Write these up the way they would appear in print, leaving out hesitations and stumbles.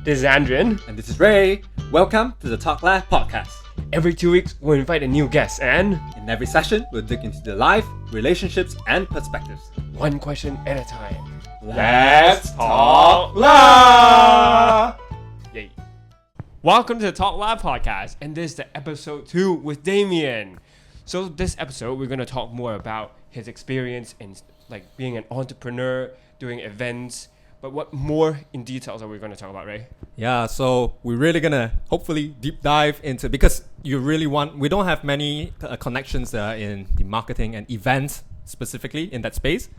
This is Andrian. And this is Ray. Welcome to the Talk Live podcast. Every 2 weeks, we'll invite a new guest and In every session, we'll dig into the life, relationships, and perspectives. one question at a time. Let's talk live! Yay. Welcome to the Talk Live podcast, and this is the episode 2 with Damian. So this episode, we're going to talk more about his experience in like being an entrepreneur, doing events. But what more in details are we going to talk about, Ray? Yeah, so we're really gonna hopefully deep dive into, because we don't have many connections in the marketing and events specifically in that space.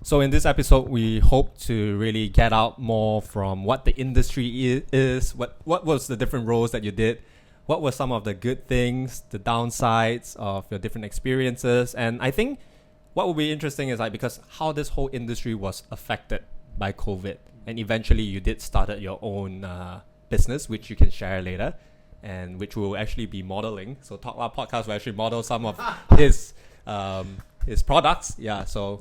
So in this episode, we hope to really get out more from what the industry is, what was the different roles that you did, what were some of the good things, the downsides of your different experiences. And I think what will be interesting is because how this whole industry was affected by COVID, and eventually you did started your own business, which you can share later, and which we'll actually be modeling. So Talk Loud Podcast will actually model some of his products. Yeah, so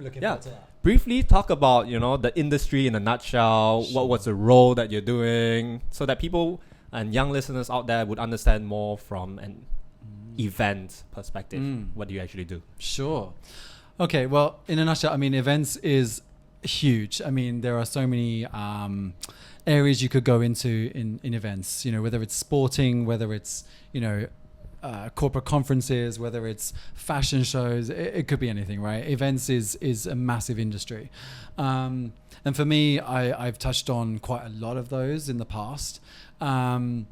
briefly talk about the industry in a nutshell. Sure. What was the role that you're doing, so that people and young listeners out there would understand more from an event perspective. What do you actually do? Sure. Okay, well, in a nutshell, events is huge. There are so many areas you could go into in events, whether it's sporting, whether it's corporate conferences, whether it's fashion shows. It could be anything, right? Events is a massive industry, and for me, I've touched on quite a lot of those in the past. I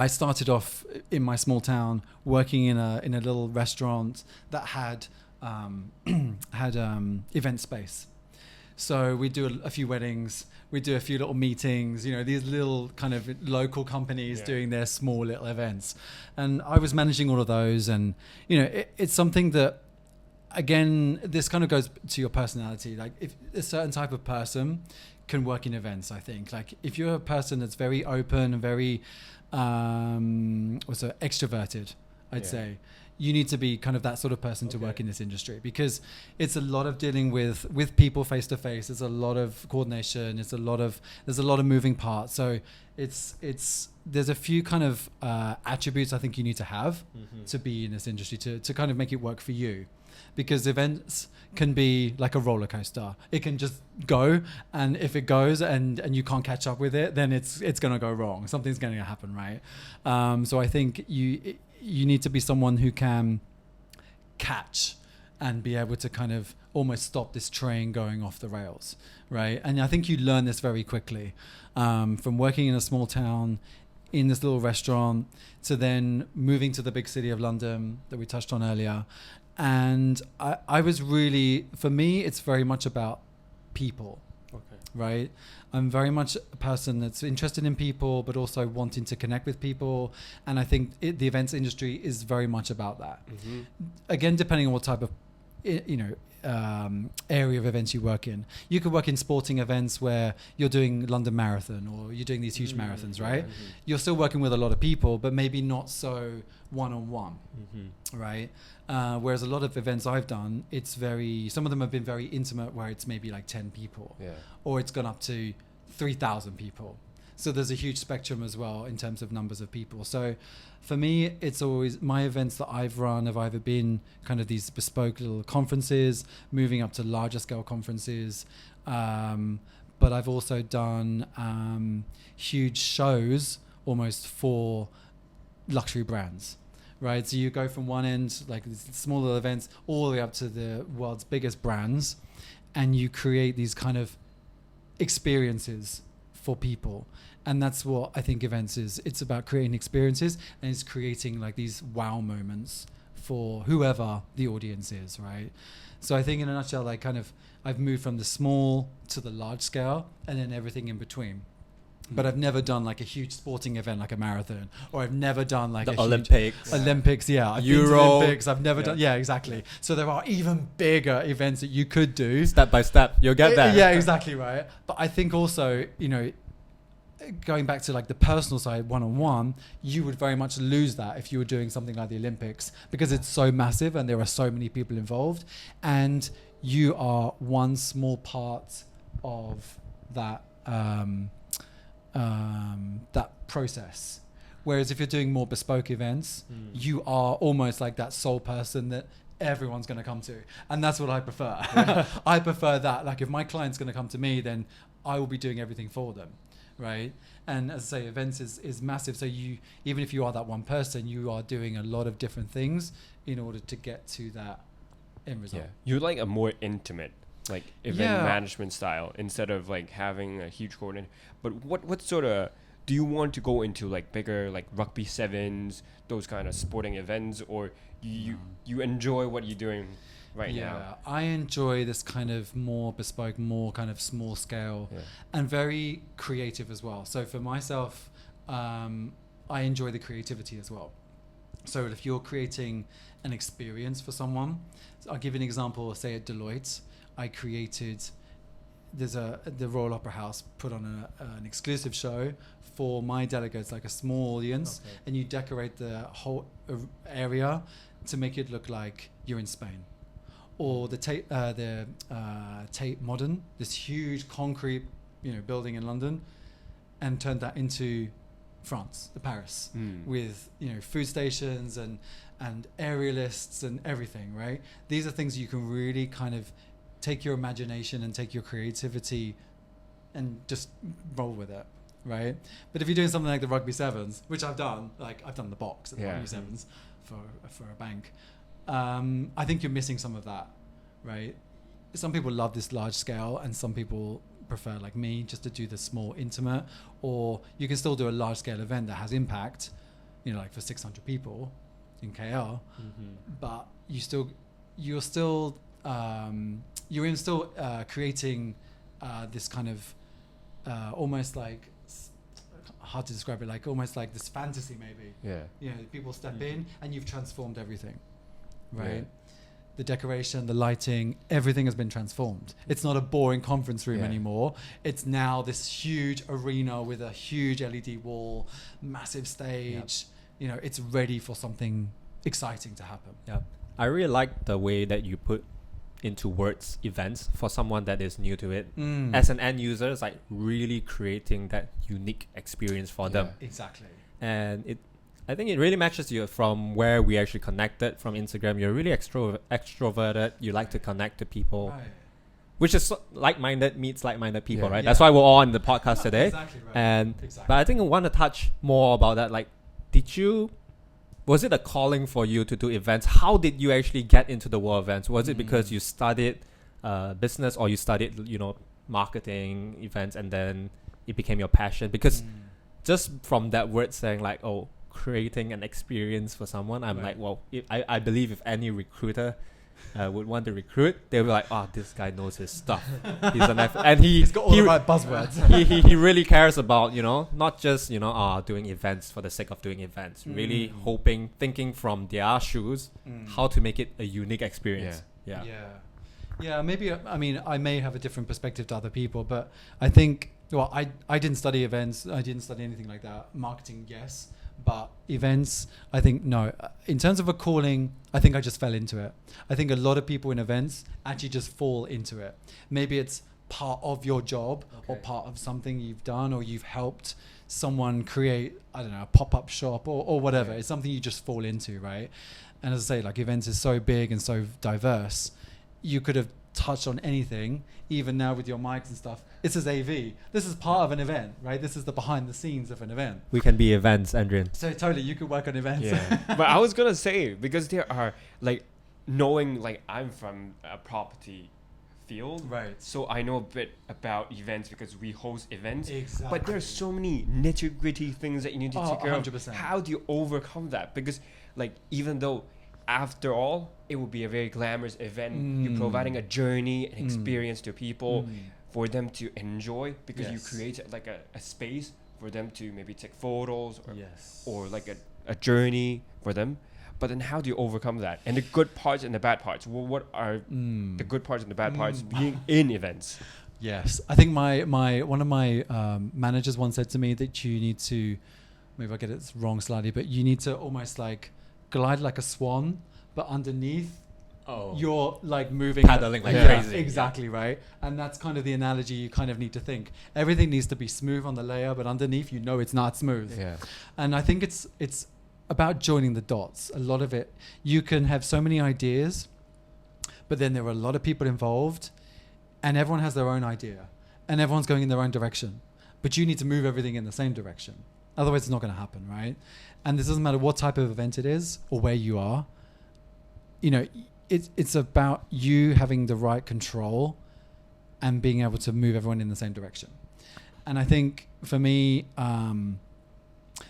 started off in my small town working in a little restaurant that had event space. So we do a few weddings, we do a few little meetings, these little kind of local companies doing their small little events. And I was managing all of those. And, it's something that, again, this kind of goes to your personality. Like if a certain type of person can work in events, I think. Like if you're a person that's very open and very extroverted, I'd say, you need to be kind of that sort of person to work in this industry, because it's a lot of dealing with people face to face. There's a lot of coordination. There's a lot of moving parts. So there's a few kind of attributes I think you need to have to be in this industry to kind of make it work for you, because events can be like a roller coaster. It can just go, and if it goes and you can't catch up with it, then it's going to go wrong. Something's going to happen, right? So I think you need to be someone who can catch and be able to kind of almost stop this train going off the rails, right? And I think you learn this very quickly from working in a small town in this little restaurant to then moving to the big city of London that we touched on earlier. And I was really, for me, it's very much about people. Right? I'm very much a person that's interested in people, but also wanting to connect with people. And I think the events industry is very much about that. Again, depending on what type of, area of events you work in. You could work in sporting events where you're doing London Marathon or you're doing these huge marathons, right? You're still working with a lot of people, but maybe not so one-on-one, right? Whereas a lot of events I've done, some of them have been very intimate, where it's maybe like 10 people, or it's gone up to 3,000 people. So there's a huge spectrum as well in terms of numbers of people. So for me, it's always my events that I've run have either been kind of these bespoke little conferences, moving up to larger scale conferences. But I've also done huge shows almost for luxury brands. Right, so you go from one end, like small little events, all the way up to the world's biggest brands, and you create these kind of experiences for people. And that's what I think events is. It's about creating experiences, and it's creating like these wow moments for whoever the audience is, right? So I think in a nutshell, like kind of I've moved from the small to the large scale, and then everything in between. But I've never done like a huge sporting event like a marathon, or I've never done like the a Olympics. Olympics, I've been to Olympics. I've never done, exactly. So there are even bigger events that you could do. Step by step, you'll get there. Yeah, exactly, right. But I think also, going back to like the personal side, one-on-one, you would very much lose that if you were doing something like the Olympics, because it's so massive and there are so many people involved, and you are one small part of that process. Whereas if you're doing more bespoke events, you are almost like that sole person that everyone's going to come to. And that's what I prefer. I prefer that. Like if my client's going to come to me, then I will be doing everything for them. Right. And as I say, events is massive. So you, even if you are that one person, you are doing a lot of different things in order to get to that end result. Yeah. You like a more intimate, like event management style instead of like having a huge coordinator. But what sort of, do you want to go into like bigger like rugby sevens, those kind of sporting events, or you enjoy what you're doing right now? Yeah, I enjoy this kind of more bespoke, more kind of small scale, and very creative as well. So for myself, I enjoy the creativity as well. So if you're creating an experience for someone, so I'll give you an example. Say at Deloitte, I created. The Royal Opera House put on an exclusive show for my delegates, like a small audience, and you decorate the whole area to make it look like you're in Spain. Or the Tate Modern, this huge concrete, building in London, and turned that into France, Paris, with food stations and aerialists and everything. Right? These are things you can really kind of take your imagination and take your creativity and just roll with it, right? But if you're doing something like the Rugby Sevens, which I've done, like I've done the box at the Rugby Sevens for a bank, I think you're missing some of that, right? Some people love this large scale and some people prefer, like me, just to do the small intimate, or you can still do a large scale event that has impact, like for 600 people in KL, but you're still creating this kind of almost like, hard to describe it, like almost like this fantasy maybe. People step in and you've transformed everything, right? The decoration, the lighting, everything has been transformed. It's not a boring conference room anymore. It's now this huge arena with a huge LED wall, massive stage. It's ready for something exciting to happen. I really like the way that you put into words events for someone that is new to it. As an end user, it's like really creating that unique experience for them. Exactly. And I think it really matches you from where we actually connected from Instagram. You're really extroverted. You like to connect to people, right. Which is like-minded meets like-minded people, right? That's why we're all on the podcast today. Exactly right. And but I think I want to touch more about that. Like, was it a calling for you to do events? How did you actually get into the world of events? Was it because you studied business, or you studied, marketing events, and then it became your passion? Because just from that word saying like, creating an experience for someone, I'm like, well, I believe if any recruiter would want to recruit, they'll be like, this guy knows his stuff. He's an and he's got all the right buzzwords. he really cares about, not just, doing events for the sake of doing events. Really thinking from their shoes, how to make it a unique experience. Yeah, maybe, I may have a different perspective to other people, but I think, I didn't study events. I didn't study anything like that. Marketing, yes. But events, I think, no. In terms of a calling, I think I just fell into it. I think a lot of people in events actually just fall into it. Maybe it's part of your job or part of something you've done, or you've helped someone create, I don't know, a pop-up shop or whatever. It's something you just fall into, right? And as I say, like, events is so big and so diverse. You could have touched on anything, even now with your mics and stuff. This is AV. This is part of an event, right? This is the behind the scenes of an event. We can be events, Adrian. So totally, you could work on events. Yeah. But I was gonna say, because there are like, knowing, like, I'm from a property field, right? So I know a bit about events because we host events. Exactly. But there's so many nitty-gritty things that you need to take care of. 100%. How do you overcome that? Because, like, even though after all, it would be a very glamorous event, you're providing a journey, an experience to people for them to enjoy, because you create like a space for them to maybe take photos or like a journey for them. But then how do you overcome that? And the good parts and the bad parts. Well, what are the good parts and the bad parts being in events? Yes. I think one of my managers once said to me that you need to, maybe I get it wrong slightly, but you need to almost like glide like a swan, but underneath Oh. you're like moving Paddling like crazy. Exactly, right? And that's kind of the analogy you kind of need to think. Everything needs to be smooth on the layer, but underneath, it's not smooth. Yeah. And I think it's about joining the dots. A lot of it, you can have so many ideas, but then there are a lot of people involved, and everyone has their own idea, and everyone's going in their own direction. But you need to move everything in the same direction. Otherwise, it's not going to happen, right? And this doesn't matter what type of event it is or where you are. It's about you having the right control and being able to move everyone in the same direction. And I think for me,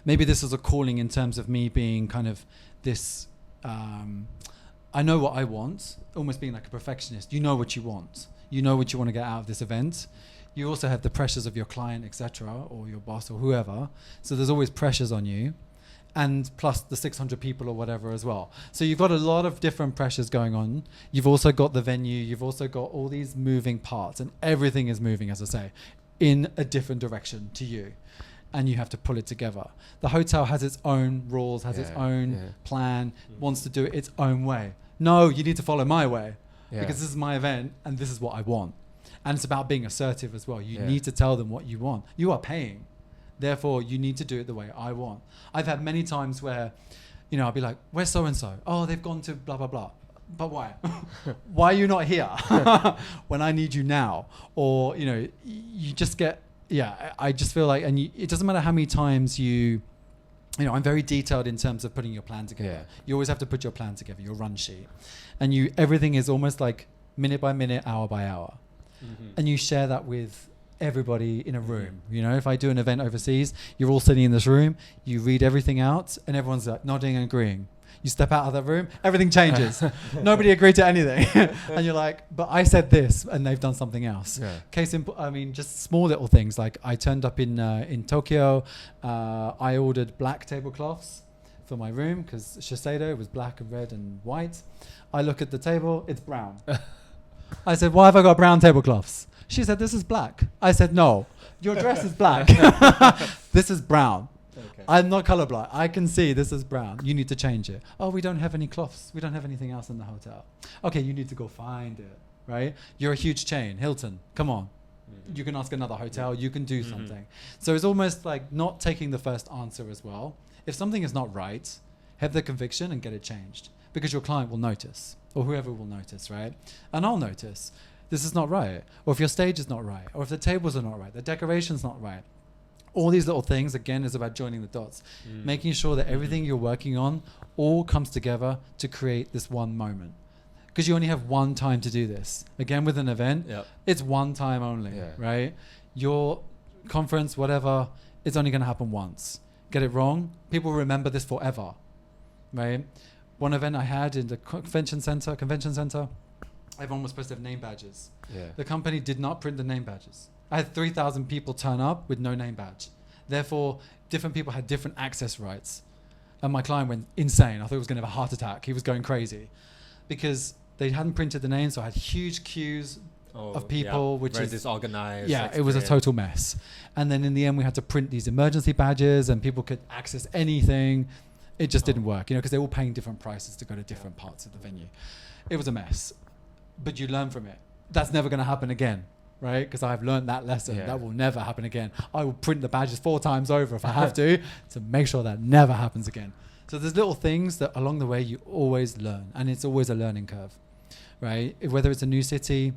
maybe this is a calling in terms of me being kind of this, I know what I want, almost being like a perfectionist. You know what you want. You know what you want to get out of this event. You also have the pressures of your client, etc., or your boss or whoever. So there's always pressures on you. And plus the 600 people or whatever as well. So you've got a lot of different pressures going on. You've also got the venue. You've also got all these moving parts, and everything is moving, as I say, in a different direction to you. And you have to pull it together. The hotel has its own rules, has its own plan, wants to do it its own way. No, you need to follow my way because this is my event and this is what I want. And it's about being assertive as well. You need to tell them what you want. You are paying. Therefore, you need to do it the way I want. I've had many times where, I'll be like, where's so-and-so? Oh, they've gone to blah, blah, blah. But why? Why are you not here when I need you now? Or, you just get, I just feel like, and it doesn't matter how many times I'm very detailed in terms of putting your plan together. Yeah. You always have to put your plan together, your run sheet. And everything is almost like minute by minute, hour by hour. Mm-hmm. And you share that with everybody in a room. If I do an event overseas, you're all sitting in this room, you read everything out, and everyone's like nodding and agreeing. You step out of that room, everything changes. Nobody agreed to anything. And you're like, but I said this, and they've done something else. Yeah. Case in, just small little things. Like I turned up in Tokyo, I ordered black tablecloths for my room because Shiseido was black and red and white. I look at the table, it's brown. I said, why have I got brown tablecloths? She said, this is black. I said, no, your dress is black. This is brown. Okay. I'm not colorblind. I can see this is brown. You need to change it. Oh, we don't have any cloths. We don't have anything else in the hotel. Okay, you need to go find it, right? You're a huge chain. Hilton, come on. Mm-hmm. You can ask another hotel. You can do something. So it's almost like not taking the first answer as well. If something is not right, have the conviction and get it changed because your client will notice or whoever will notice, right? And I'll notice. This is not right. Or if your stage is not right. Or if the tables are not right. The decoration's not right. All these little things, again, is about joining the dots. Making sure that everything you're working on all comes together to create this one moment. Because you only have one time to do this. Again, with an event, it's one time only, right? Your conference, whatever, it's only going to happen once. Get it wrong, people remember this forever, right? One event I had in the convention center, everyone was supposed to have name badges. Yeah. The company did not print the name badges. I had 3,000 people turn up with no name badge. Therefore, different people had different access rights. And my client went insane. I thought he was going to have a heart attack. He was going crazy. Because they hadn't printed the names, so I had huge queues of people, which very is disorganized. Yeah, experience. It was a total mess. And then in the end, we had to print these emergency badges and people could access anything. It just didn't work, because they're all paying different prices to go to different parts of the venue. It was a mess. But you learn from it. That's never going to happen again, right? Because I've learned that lesson. Yeah. That will never happen again. I will print the badges 4 times over if I have to make sure that never happens again. So there's little things that along the way you always learn, and it's always a learning curve, right? Whether it's a new city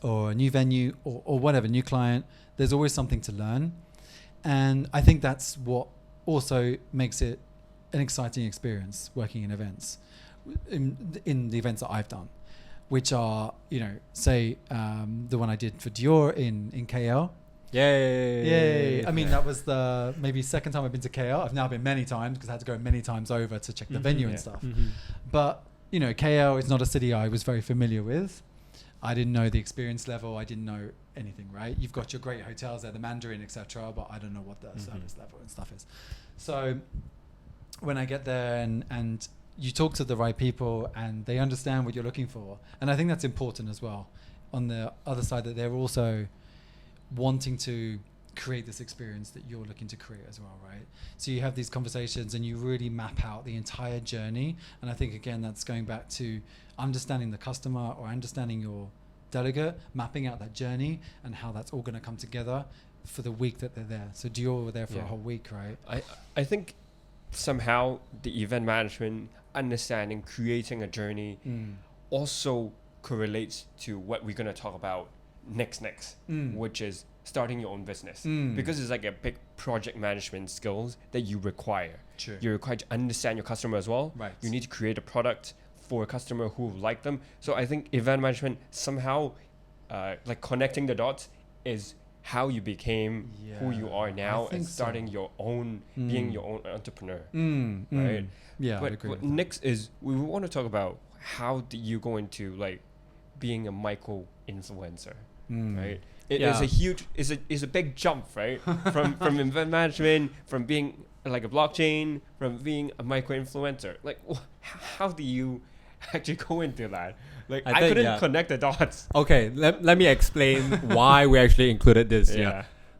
or a new venue or whatever, new client, there's always something to learn. And I think that's what also makes it an exciting experience working in events, in the events that I've done, which are, say the one I did for Dior in KL. Yay. I mean, that was the maybe second time I've been to KL. I've now been many times because I had to go many times over to check the venue and stuff. But, KL is not a city I was very familiar with. I didn't know the experience level. I didn't know anything, right? You've got your great hotels there, the Mandarin, etc., but I don't know what the service level and stuff is. So when I get there and you talk to the right people and they understand what you're looking for. And I think that's important as well. On the other side, that they're also wanting to create this experience that you're looking to create as well, right? So you have these conversations and you really map out the entire journey. And I think, again, that's going back to understanding the customer or understanding your delegate, mapping out that journey and how that's all going to come together for the week that they're there. So you're there for a whole week, right? I think somehow the event management, understanding, creating a journey also correlates to what we're going to talk about next, which is starting your own business. Because it's like a big project management skills that you require. Sure. You're required to understand your customer as well. Right. You need to create a product for a customer who like them. So I think event management somehow, like connecting the dots, is how you became who you are now and starting your own, being your own entrepreneur, right? Yeah, but I agree with that. next is we want to talk about how do you go into like being a micro influencer, right? It is a huge, is a big jump, right? from event management, from being like a blockchain, from being a micro influencer. Like, how do you actually go into that? Like, I couldn't connect the dots. Okay, let me explain why we actually included this.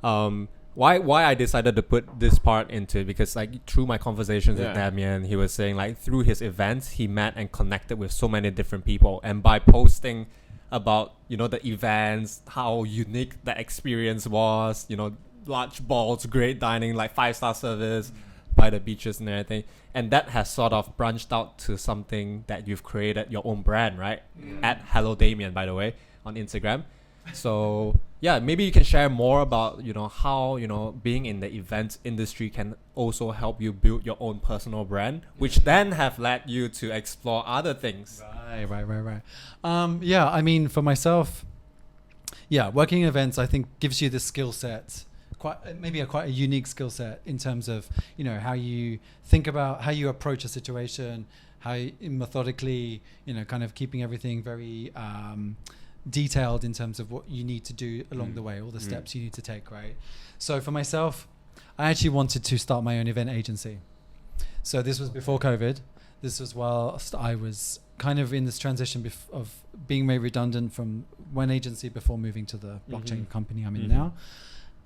Why I decided to put this part into it, because like through my conversations with Damian, he was saying like through his events he met and connected with so many different people, and by posting about, you know, the events, how unique the experience was, you know, large balls, great dining, like 5-star service by the beaches and everything, and that has sort of branched out to something that you've created your own brand, right? At Hello Damian, by the way, on Instagram. So yeah, maybe you can share more about, you know, how, you know, being in the events industry can also help you build your own personal brand, which then have led you to explore other things. Right. Yeah, I mean, for myself, working in events, I think gives you the skill set, quite a unique skill set in terms of, you know, how you think about, how you approach a situation, how you methodically, you know, kind of keeping everything very detailed in terms of what you need to do along the way, all the steps you need to take, right? So for myself, I actually wanted to start my own event agency. So this was before COVID. This was while I was kind of in this transition of being made redundant from one agency before moving to the blockchain company I'm in now.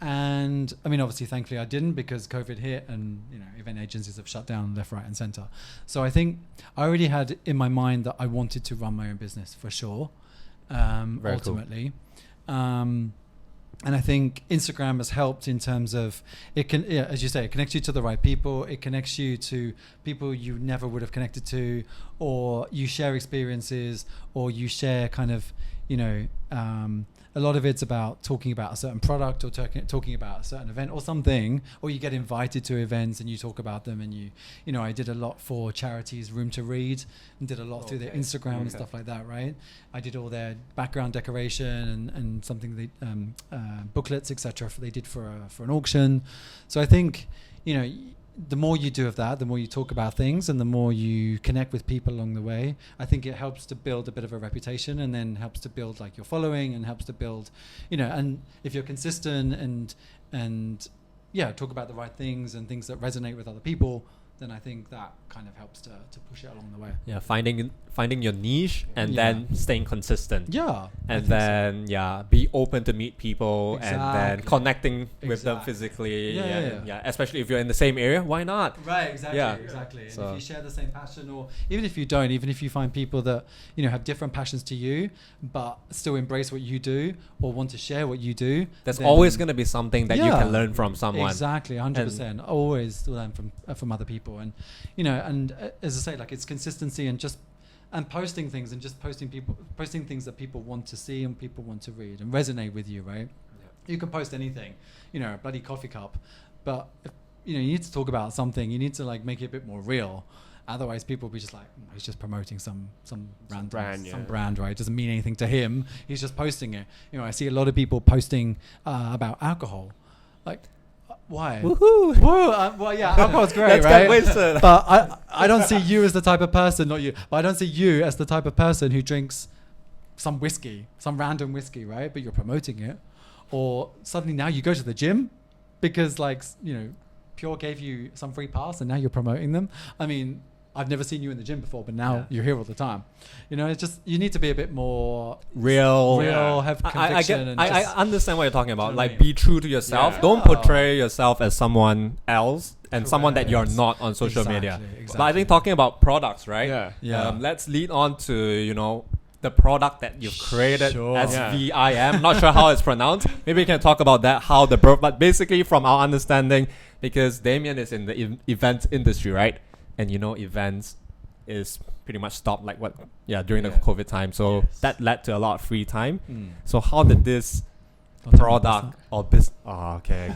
And I mean, obviously, thankfully I didn't, because COVID hit and, you know, event agencies have shut down left, right and center. So I think I already had in my mind that I wanted to run my own business for sure. Ultimately. Cool. And I think Instagram has helped in terms of it can, as you say, it connects you to the right people. It connects you to people you never would have connected to, or you share experiences, or you share kind of, you know, a lot of it's about talking about a certain product or talking about a certain event or something, or you get invited to events and you talk about them, and you know, I did a lot for charities, Room to Read, and did a lot through their Instagram and stuff like that, right? I did all their background decoration and something they booklets, etc. They did for an auction. So I think, you know, the more you do of that, the more you talk about things and the more you connect with people along the way, I think it helps to build a bit of a reputation, and then helps to build like your following, and helps to build, you know, and if you're consistent and talk about the right things and things that resonate with other people, then I think that kind of helps to push it along the way. Yeah, finding your niche and then staying consistent. Yeah. And then be open to meet people and then connecting with them physically. Yeah. Especially if you're in the same area, why not? Right, exactly. Yeah. Exactly. And So if you share the same passion, or even if you don't, even if you find people that, you know, have different passions to you but still embrace what you do or want to share what you do, there's always going to be something that you can learn from someone. Exactly, 100%. Always learn from other people. And, you know, and as I say, like, it's consistency and posting things and just posting things that people want to see and people want to read and resonate with you, right? You can post anything, you know, a bloody coffee cup, but if, you know, you need to talk about something. You need to like make it a bit more real. Otherwise, people will be just like, he's just promoting some brand, right? It doesn't mean anything to him. He's just posting it. You know, I see a lot of people posting about alcohol, like. Why? Woohoo! Well, yeah, alcohol's great, right? But I don't see you as the type of person, not you, but I don't see you as the type of person who drinks some whiskey, some random whiskey, right? But you're promoting it. Or suddenly now you go to the gym because, like, you know, Pure gave you some free pass and now you're promoting them. I mean, I've never seen you in the gym before, but now you're here all the time. It's just, you need to be a bit more real. have conviction. I understand what you're talking about. Do you know what I Like, mean? be true to yourself. Yeah. Don't portray yourself as someone else and someone that you're Correct. not on social media. Exactly. But I think talking about products, right? Yeah. Let's lead on to, the product that you've created, Sure. SVIM. Not sure how it's pronounced. Maybe we can talk about that, but basically from our understanding, because Damian is in the event industry, right? And events is pretty much stopped during the COVID time. So that led to a lot of free time. So how did this product or business? Oh, okay.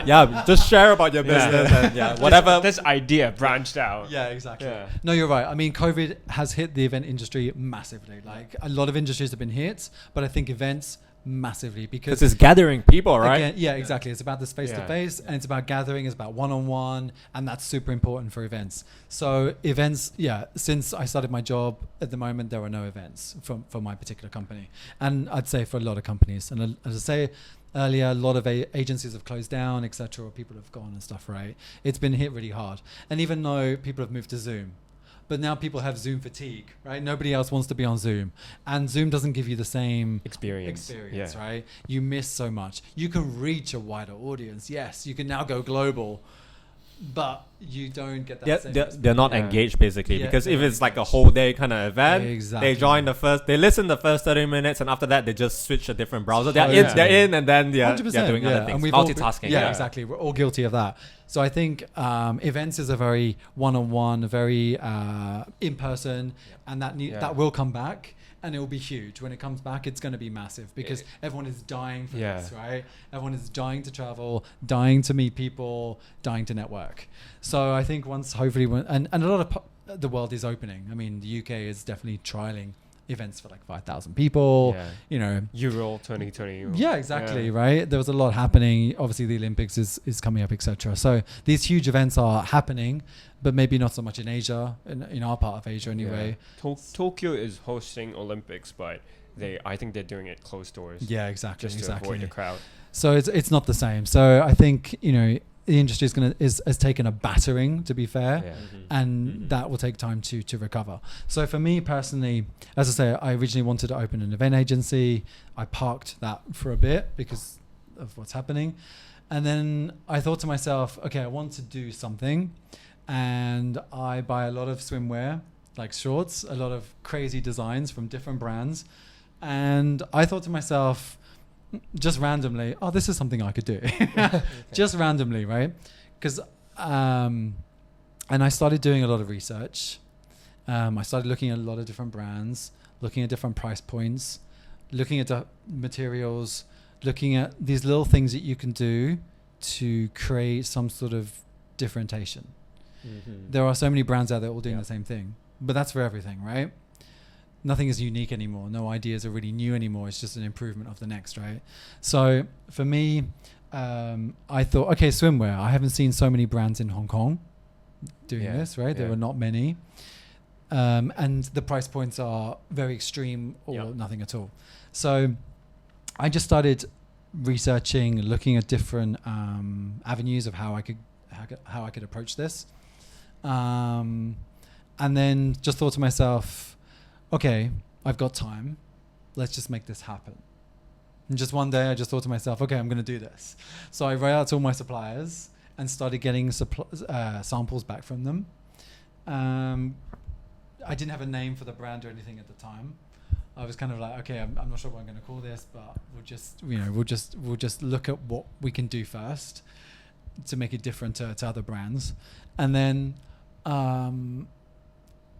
Yeah, just share about your business and whatever. This idea branched out. Yeah, exactly. Yeah. No, you're right. I mean, COVID has hit the event industry massively. Like, a lot of industries have been hit, but I think events massively, because It's gathering people, right? again, yeah, exactly. It's about this face to face, and it's about gathering. It's about one-on-one, and that's super important for events. So events, since I started my job, at the moment there are no events for my particular company, and I'd say for a lot of companies. And as I say earlier, a lot of agencies have closed down, etc., or people have gone and stuff. Right? It's been hit really hard, and even though people have moved to Zoom. But now people have Zoom fatigue, right? Nobody else wants to be on Zoom. And Zoom doesn't give you the same experience, right? You miss so much. You can reach a wider audience. Yes, you can now go global, but you don't get that same they're not Yeah. engaged, basically, Yeah, because they're if not it's like a engaged. whole day kind of event, Exactly. they listen the first 30 minutes, and after that they just switch a different browser. Totally. They're in, and then they're 100%, doing other And things. we've all Multitasking. yeah, exactly. We're all guilty of that. So I think events is a very one-on-one, very in-person, and that will come back, and it will be huge. When it comes back, it's going to be massive, because everyone is dying for this, right? Everyone is dying to travel, dying to meet people, dying to network. So I think once, hopefully, and a lot of the world is opening. I mean, the UK is definitely trialing events for like 5,000 people, Euro 2020. Yeah, exactly, right? There was a lot happening. Obviously, the Olympics is coming up, etc. So these huge events are happening, but maybe not so much in Asia, in our part of Asia anyway. Tokyo is hosting Olympics, but I think they're doing it closed doors. Yeah, exactly. Just to avoid the crowd. So it's not the same. So I think, the industry has taken a battering, to be fair, and that will take time to recover. So for me personally, as I say, I originally wanted to open an event agency. I parked that for a bit because of what's happening, and then I thought to myself, okay, I want to do something, and I buy a lot of swimwear, like shorts, a lot of crazy designs from different brands, and I thought to myself, just randomly, this is something I could do. Just randomly, right? Because and I started doing a lot of research. I started looking at a lot of different brands, looking at different price points, looking at the materials, looking at these little things that you can do to create some sort of differentiation. There are so many brands out there all doing the same thing, but that's for everything, right? Nothing is unique anymore. No ideas are really new anymore. It's just an improvement of the next, right? So for me, I thought, okay, swimwear. I haven't seen so many brands in Hong Kong doing this, right? There are not many. And the price points are very extreme or nothing at all. So I just started researching, looking at different avenues of how I could approach this. And then just thought to myself, okay, I've got time. Let's just make this happen. And just one day I just thought to myself, okay, I'm going to do this. So I wrote out to all my suppliers and started getting samples back from them. I didn't have a name for the brand or anything at the time. I was kind of like, okay, I'm not sure what I'm going to call this, but we'll just look at what we can do first to make it different to other brands. And then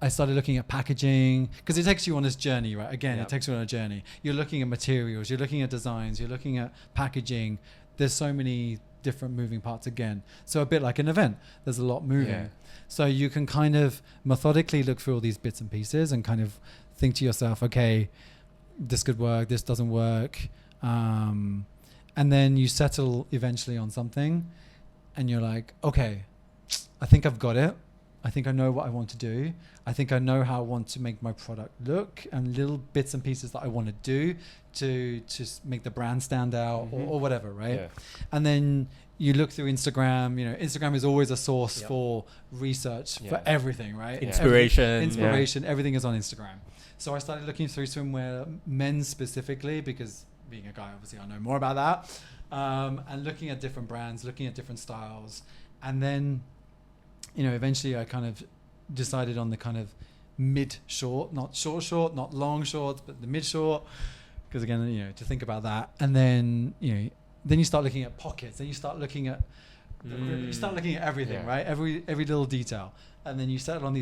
I started looking at packaging, because it takes you on this journey, right? Again, it takes you on a journey. You're looking at materials, you're looking at designs, you're looking at packaging. There's so many different moving parts again. So a bit like an event, there's a lot moving. Yeah. So you can kind of methodically look through all these bits and pieces and kind of think to yourself, okay, this could work, this doesn't work. And then you settle eventually on something and you're like, okay, I think I've got it. I think I know what I want to do. I think I know how I want to make my product look, and little bits and pieces that I want to do to make the brand stand out or whatever, right? Yeah. And then you look through Instagram. Instagram is always a source Yep. for research for Yeah. everything, right? Inspiration. Everything is on Instagram. So I started looking through swimwear, men's specifically, because being a guy, obviously I know more about that. And looking at different brands, looking at different styles, and then, eventually I kind of decided on the kind of mid short, not short, not long shorts, but the mid short, because again, to think about that, and then then you start looking at pockets, then you start looking at you start looking at everything, Yeah. right? Every little detail, and then you settle on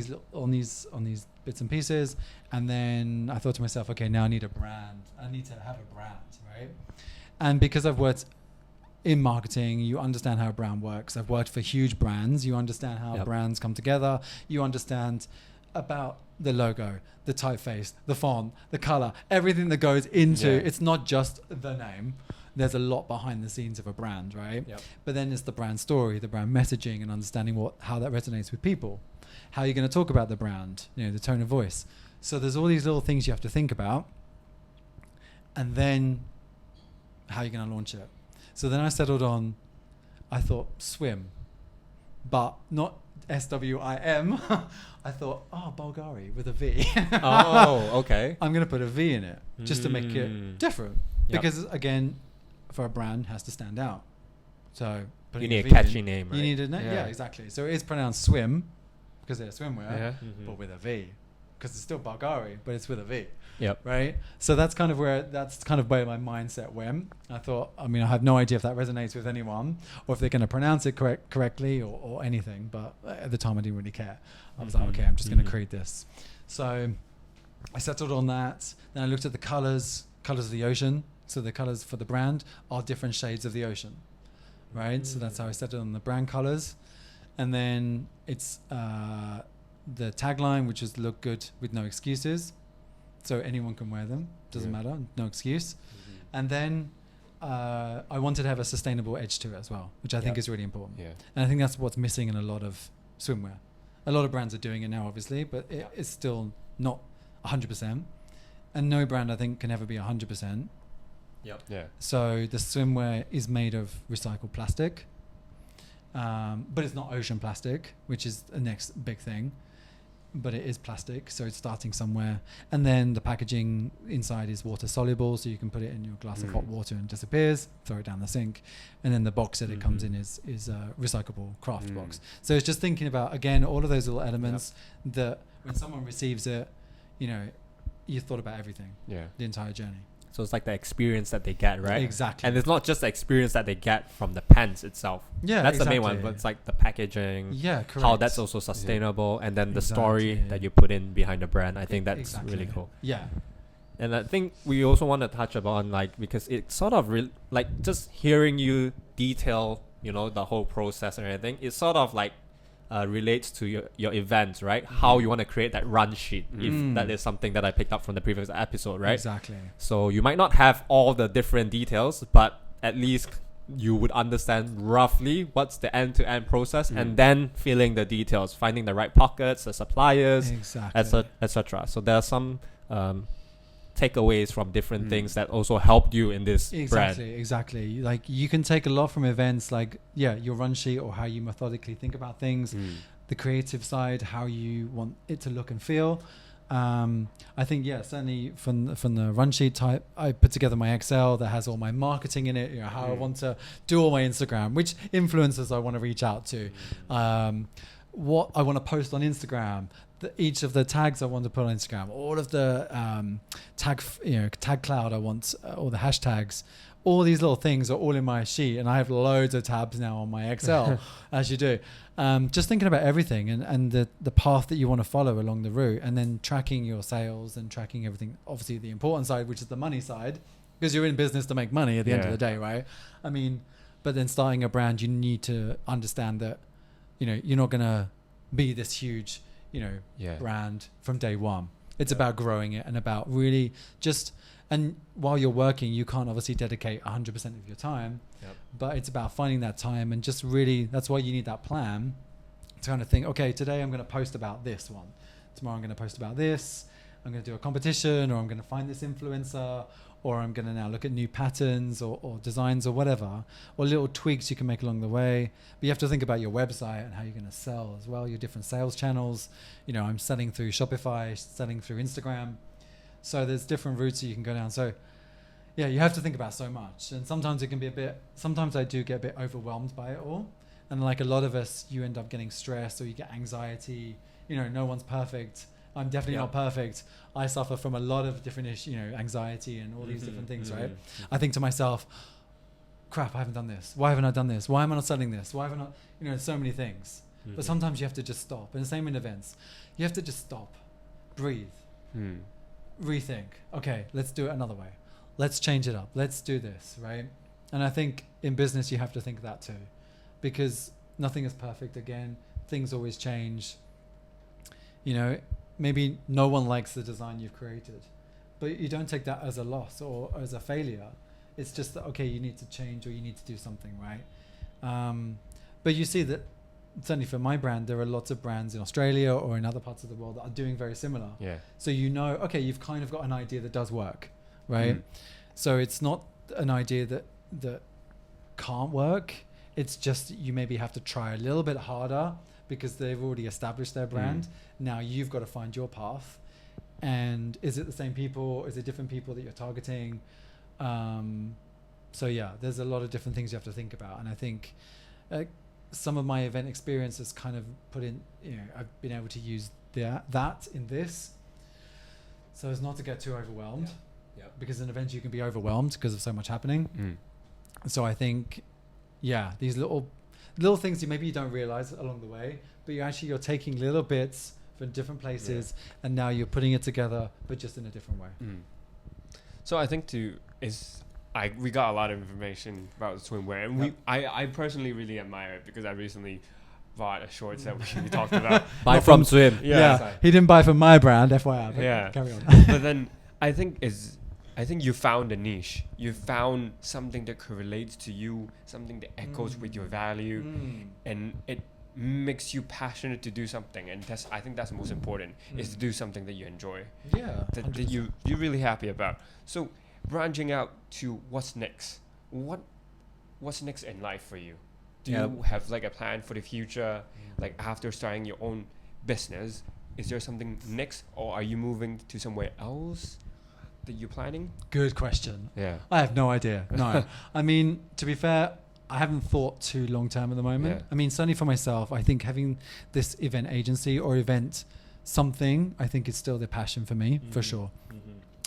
these bits and pieces, and then I thought to myself, okay, now I need a brand. I need to have a brand, right? And because I've worked in marketing, you understand how a brand works. I've worked for huge brands. You understand how Yep. brands come together. You understand about the logo, the typeface, the font, the color, everything that goes into. Yeah. It's not just the name. There's a lot behind the scenes of a brand, right? Yep. But then it's the brand story, the brand messaging, and understanding how that resonates with people. How you're going to talk about the brand, the tone of voice. So there's all these little things you have to think about, and then how you're going to launch it. So then I settled on, I thought swim, but not SWIM. I thought, Bulgari with a V. Oh, okay. I'm going to put a V in it just to make Mm. it different. Yep. Because again, for a brand, has to stand out. So You putting need a V catchy in, name, right? You need a name. Yeah. Yeah, exactly. So it is pronounced swim because they're swimwear, Yeah. Mhm. but with a V, because it's still Bulgari, but it's with a V. Yep. Right. So that's kind of where my mindset went. I thought, I have no idea if that resonates with anyone or if they're going to pronounce it correctly or anything. But at the time, I didn't really care. I was like, okay, I'm just going to create this. So I settled on that. Then I looked at the colors of the ocean. So the colors for the brand are different shades of the ocean. Right. So that's how I settled on the brand colors. And then it's the tagline, which is look good with no excuses. So anyone can wear them, doesn't matter, no excuse. And then I wanted to have a sustainable edge to it as well, which I think is really important. Yeah. And I think that's what's missing in a lot of swimwear. A lot of brands are doing it now, obviously, but it's still not 100%. And no brand, I think, can ever be 100%. Yep. Yeah. So the swimwear is made of recycled plastic, but it's not ocean plastic, which is the next big thing. But it is plastic, so it's starting somewhere. And then the packaging inside is water soluble, so you can put it in your glass of hot water and it disappears, throw it down the sink. And then the box that it comes in is a recyclable craft box. So it's just thinking about, again, all of those little elements that when someone receives it, you thought about everything, Yeah. the entire journey. So it's like the experience that they get, right? Exactly. And it's not just the experience that they get from the pants itself. Yeah, That's the main one, exactly. but it's like the packaging, Yeah, correct. how that's also sustainable, and then the story Exactly. that you put in behind the brand. I think that's Exactly. really cool. Yeah. And I think we also want to touch upon because it sort of just hearing you detail, the whole process and everything, it sort of relates to your events, right? How you want to create that run sheet, if that is something that I picked up from the previous episode, right? Exactly. So you might not have all the different details, but at least you would understand roughly what's the end-to-end process, and then filling the details, finding the right pockets, the suppliers, Exactly. etc. So there are some takeaways from different things that also helped you in this brand. Exactly. Like you can take a lot from events, like your run sheet or how you methodically think about things, the creative side, how you want it to look and feel. I think certainly from the run sheet type, I put together my Excel that has all my marketing in it. How I want to do all my Instagram, which influencers I want to reach out to, what I want to post on Instagram. Each of the tags I want to put on Instagram, all of the tag cloud I want, all the hashtags, all these little things are all in my sheet, and I have loads of tabs now on my Excel, as you do. Just thinking about everything and the path that you want to follow along the route, and then tracking your sales and tracking everything. Obviously, the important side, which is the money side, because you're in business to make money at the end of the day, right? But then starting a brand, you need to understand that, you're not going to be this huge brand from day one. It's about growing it and about really and while you're working, you can't obviously dedicate 100% of your time, but it's about finding that time and just really, that's why you need that plan to kind of think, okay, today I'm going to post about this one. Tomorrow I'm going to post about this. I'm going to do a competition, or I'm going to find this influencer, or I'm going to now look at new patterns or designs or whatever, or little tweaks you can make along the way. But you have to think about your website and how you're going to sell as well, your different sales channels. You know, I'm selling through Shopify, selling through Instagram. So there's different routes that you can go down. So yeah, you have to think about so much. And sometimes it can be sometimes I do get a bit overwhelmed by it all. And like a lot of us, you end up getting stressed or you get anxiety. You know, no one's perfect. I'm definitely not perfect. I suffer from a lot of different issues, you know, anxiety and all these different things, right? I think to myself, crap, I haven't done this. Why haven't I done this? Why am I not selling this? Why haven't I, you know, so many things. But sometimes you have to just stop. And the same in events. You have to just stop, breathe, rethink. Okay, let's do it another way. Let's change it up. Let's do this, right? And I think in business, you have to think that too, because nothing is perfect again. Things always change. You know, maybe no one likes the design you've created, but you don't take that as a loss or as a failure. It's just that, okay, you need to change or you need to do something, right? But you see that certainly for my brand, there are lots of brands in Australia or in other parts of the world that are doing very similar. Yeah. So you know, okay, you've kind of got an idea that does work, right? So it's not an idea that can't work. It's just you maybe have to try a little bit harder because they've already established their brand. Now you've got to find your path. And is it the same people? Is it different people that you're targeting? So yeah, there's a lot of different things you have to think about. And I think some of my event experience has kind of put in, you know, I've been able to use that in this so as not to get too overwhelmed. Because in events you can be overwhelmed because of so much happening. So I think, yeah, these little things maybe you don't realize along the way, but you're taking little bits from different places and now you're putting it together, but just in a different way. So I think we got a lot of information about the swimwear, and I personally really admire it because I recently bought a shorts that we talked about. Buy from Swim. Yeah. He didn't buy from my brand, FYI. Yeah. Carry on. But then I think you found a niche. You found something that correlates to you, something that echoes with your value, and it makes you passionate to do something. And I think that's the most important, is to do something that you enjoy. Yeah. That you're really happy about. So branching out to what's next. What's next in life for you? Do you have like a plan for the future? Like after starting your own business, is there something next, or are you moving to somewhere else that you're planning? Good question. Yeah. I have no idea. No. I mean, to be fair, I haven't thought too long term at the moment. Yeah. I mean, certainly for myself, I think having this event agency or event something, I think is still the passion for me, for sure.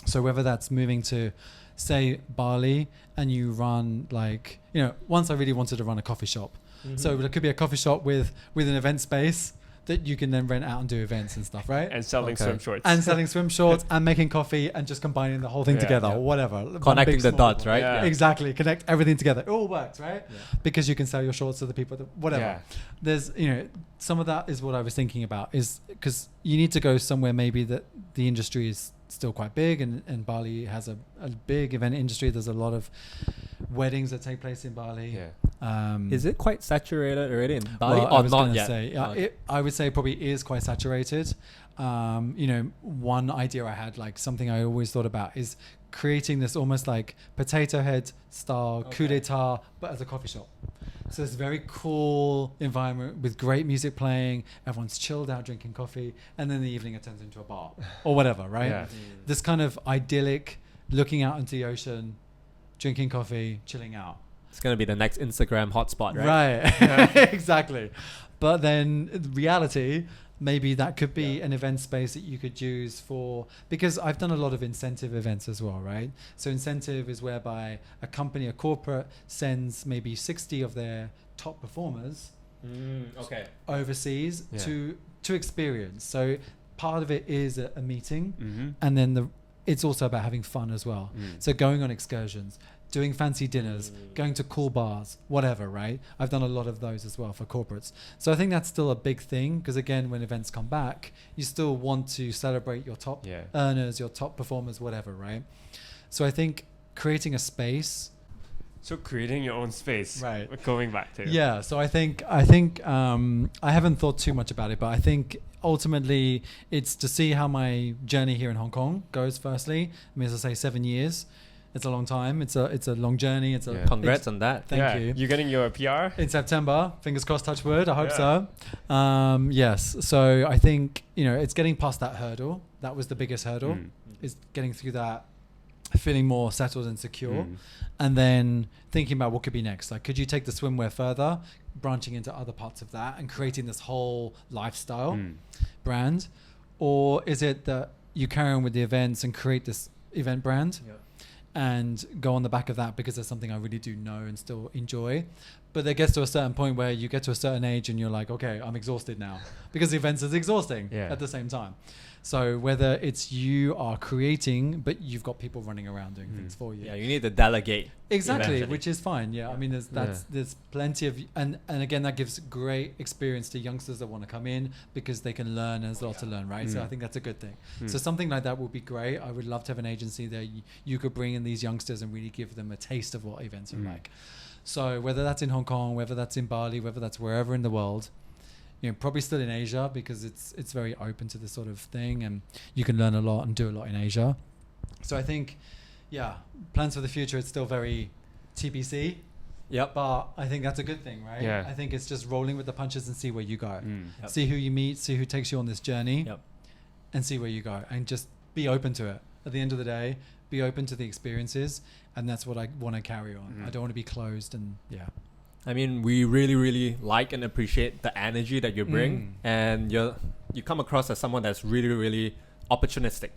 So whether that's moving to, say, Bali, and you run like, you know, once I really wanted to run a coffee shop. So there could be a coffee shop with an event space that you can then rent out and do events and stuff, right? And selling swim shorts. And selling swim shorts and making coffee and just combining the whole thing together or whatever. Connecting the dots, right? Yeah. Exactly. Connect everything together. It all works, right? Yeah. Because you can sell your shorts to the people, whatever. Yeah. There's, you know, some of that is what I was thinking about, is because you need to go somewhere maybe that the industry is still quite big, and Bali has a big event industry. There's a lot of weddings that take place in Bali. Is it quite saturated already in Bali, or not yet? I would say probably is quite saturated. You know, one idea I had, like something I always thought about, is creating this almost like Potato Head style coup d'etat, but as a coffee shop. So it's a very cool environment with great music playing. Everyone's chilled out drinking coffee, and then in the evening it turns into a bar or whatever, right? Yeah. This kind of idyllic, looking out into the ocean, drinking coffee, chilling out. It's going to be the next Instagram hotspot, right? Right. Yeah. Exactly. But then reality, maybe that could be an event space that you could use for, because I've done a lot of incentive events as well, right? So incentive is whereby a company, a corporate, sends maybe 60 of their top performers overseas to experience. So part of it is a meeting, and then it's also about having fun as well. So going on excursions, doing fancy dinners, going to cool bars, whatever, right? I've done a lot of those as well for corporates. So I think that's still a big thing, because again, when events come back, you still want to celebrate your top earners, your top performers, whatever, right? So I think creating a space. So creating your own space, right? Going back to. Yeah. So I think I haven't thought too much about it, but I think ultimately it's to see how my journey here in Hong Kong goes. Firstly, I mean, as I say, 7 years. It's a long time. It's a long journey. It's a Yeah. Congrats on that. Thank you. You're getting your PR? In September, fingers crossed, touch wood. I hope so. Yes. So I think, it's getting past that hurdle. That was the biggest hurdle, is getting through that, feeling more settled and secure, and then thinking about what could be next. Like, could you take the swimwear further, branching into other parts of that and creating this whole lifestyle brand? Or is it that you carry on with the events and create this event brand? Yep. And go on the back of that because there's something I really do know and still enjoy. But there gets to a certain point where you get to a certain age and you're like, okay, I'm exhausted now, because events is exhausting at the same time. So whether it's you are creating, but you've got people running around doing things for you. Yeah, you need to delegate. Exactly, eventually. which is fine. Yeah, I mean, there's plenty of, and again, that gives great experience to youngsters that want to come in because they can learn. There's a lot to learn, right? So I think that's a good thing. So something like that would be great. I would love to have an agency that you could bring in these youngsters and really give them a taste of what events are like. So whether that's in Hong Kong, whether that's in Bali, whether that's wherever in the world, probably still in Asia, because it's very open to this sort of thing, and you can learn a lot and do a lot in Asia. So I think, plans for the future, it's still very TBC. Yep. But I think that's a good thing, right? Yeah. I think it's just rolling with the punches and see where you go. Yep. See who you meet, see who takes you on this journey, Yep. and see where you go. And just be open to it. At the end of the day, be open to the experiences, and that's what I want to carry on. I don't want to be closed, and I mean, we really, really like and appreciate the energy that you bring, and you come across as someone that's really, really opportunistic.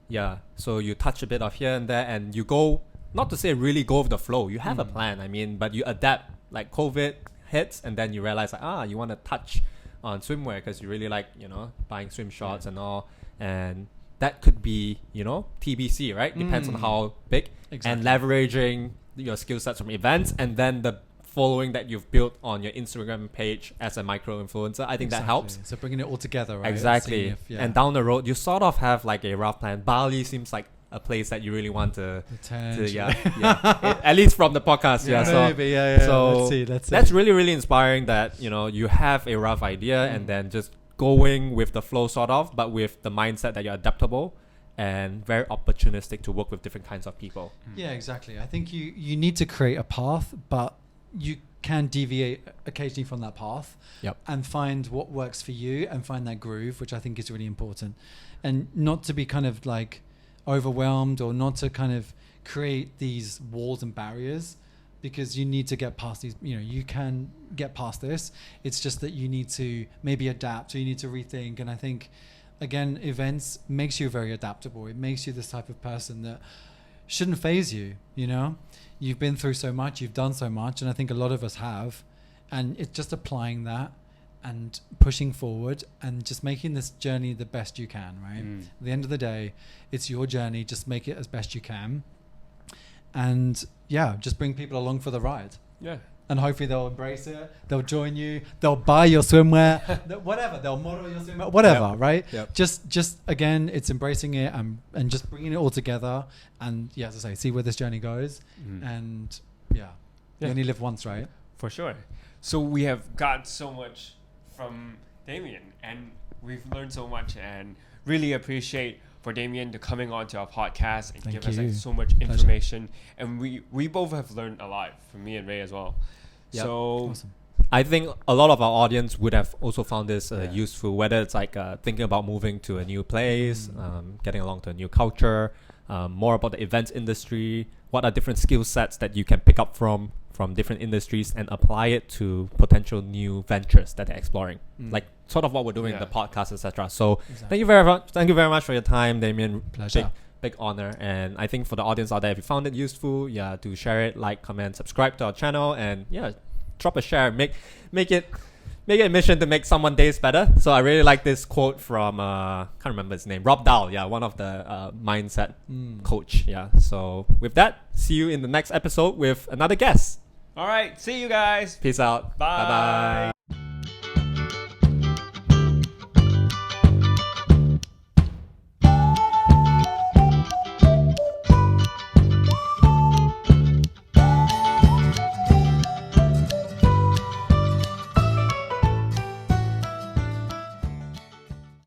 Yeah, so you touch a bit of here and there, and you go, not to say really go with the flow. You have a plan, I mean, but you adapt. Like COVID hits, and then you realize, like, you want to touch on swimwear because you really like, buying swim shorts and all, and that could be, TBC, right? Depends on how big. Exactly. And leveraging your skill sets from events, and then the following that you've built on your Instagram page as a micro influencer. I think that helps. So bringing it all together, right? Exactly. Seeing if, And down the road, you sort of have like a rough plan. Bali seems like a place that you really want to at least from the podcast. So let's see. That's really, really inspiring that, you have a rough idea and then just going with the flow sort of, but with the mindset that you're adaptable and very opportunistic to work with different kinds of people. Yeah, exactly. I think you need to create a path, but you can deviate occasionally from that path and find what works for you and find that groove, which I think is really important. And not to be kind of like overwhelmed, or not to kind of create these walls and barriers, because you need to get past these, you can get past this. It's just that you need to maybe adapt, or you need to rethink. And I think, again, events makes you very adaptable. It makes you this type of person that shouldn't phase you, You've been through so much, you've done so much, and I think a lot of us have. And it's just applying that and pushing forward and just making this journey the best you can, right? At the end of the day, it's your journey. Just make it as best you can. And just bring people along for the ride. Yeah. And hopefully they'll embrace it. They'll join you. They'll buy your swimwear. Whatever. They'll model your swimwear. Whatever, right? Yep. Just again, it's embracing it and just bringing it all together. And as I say, see where this journey goes. And you only live once, right? For sure. So we have got so much from Damian, and we've learned so much, and really appreciate for Damian to coming on to our podcast and give us like so much information. And we both have learned a lot from me and Ray as well. Yep. So Awesome. I think a lot of our audience would have also found this useful, whether it's like thinking about moving to a new place, getting along to a new culture, more about the events industry, what are different skill sets that you can pick up from different industries and apply it to potential new ventures that they're exploring, like sort of what we're doing in the podcast, etc. So thank you very much for your time, Damian. Pleasure. Big honor. And I think for the audience out there, if you found it useful, do share it, like, comment, subscribe to our channel, and drop a share. Make it a mission to make someone's days better. So I really like this quote from can't remember his name, Rob Dahl, one of the mindset coach. So with that, see you in the next episode with another guest. all right, see you guys. Peace out. Bye. Bye.